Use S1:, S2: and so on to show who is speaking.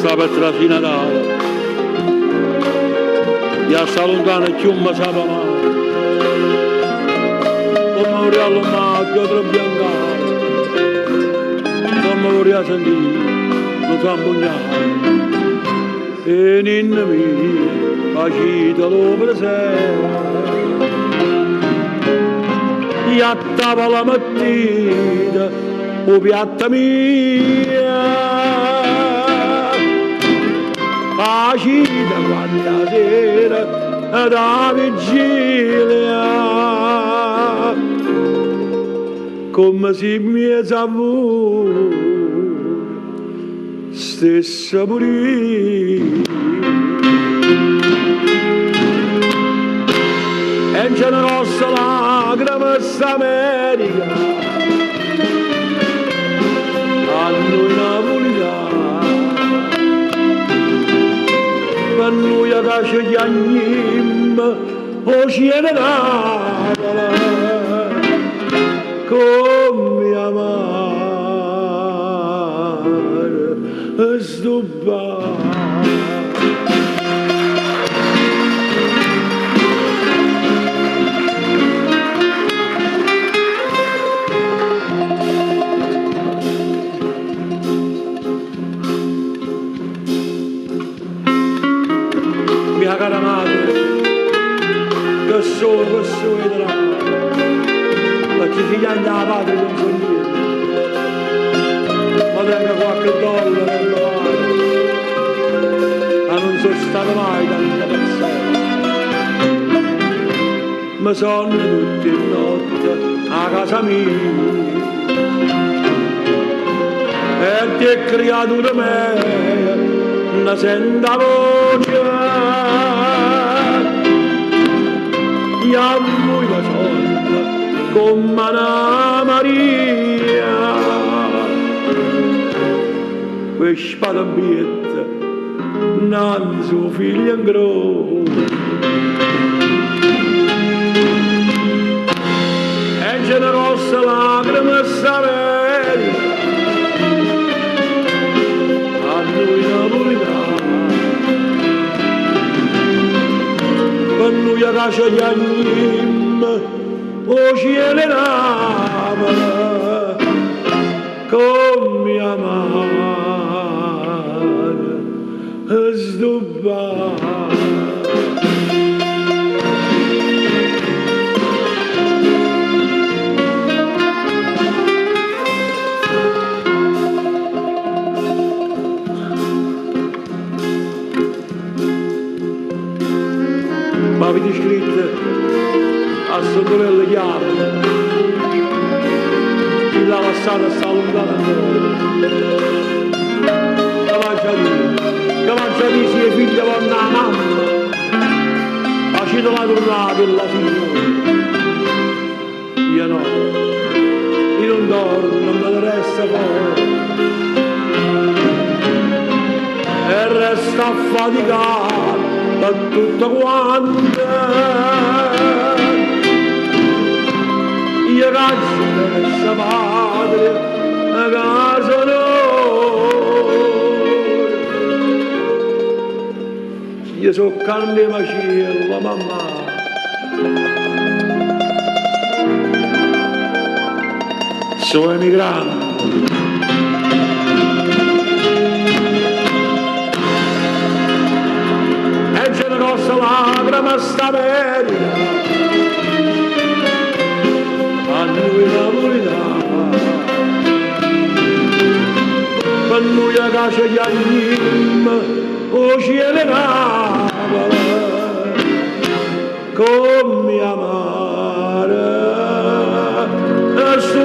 S1: sta per trasina d'ala, e sta lontana e chiumma sapeva mai, come vorrei all'omaggio tra biancare, come vorrei sentire, lo zambugnare, e ninna mia, facitelo presente, e attava la mattina, o piatta mia, facita quanta sera da vigilia, come se mi savore stessa morire. E generosa lacrima s'America, a noi napolitani, per noi a casa gli agnim, o cielo d'Avola, come amare sto bar. Mia cara madre, che solo vedrà, perché figli andava padre non so niente, ma tenga qualche dollaro in mano, ma non sono stato mai tanta persona, ma sono tutte le notte a casa mia, e che creatura mia, ne senta voce, e a voi la solita come Anna Maria, quel spadabietta non suo figlio in grosso, e generosa lacrima s'America, a noi napolitani, per noi a casa gli agnim, o cielo d'Avola, come amare sto bar. Ma avete scritto a sottolineo chiave, chi l'ha lasciata sta lontana che mangia di sia figlia con una mamma, facendo la tornata della signora, io no, io non dormo, non me ne resta fuori, e resta affaticato per tutto quanto, io cazzo questa madre a casa noi, io so carne macella mamma, sono emigrante, e generosa lacrima s'America, a noi napolitani, per noi a casa gli agnim, o cielo d'Avola, come amare sto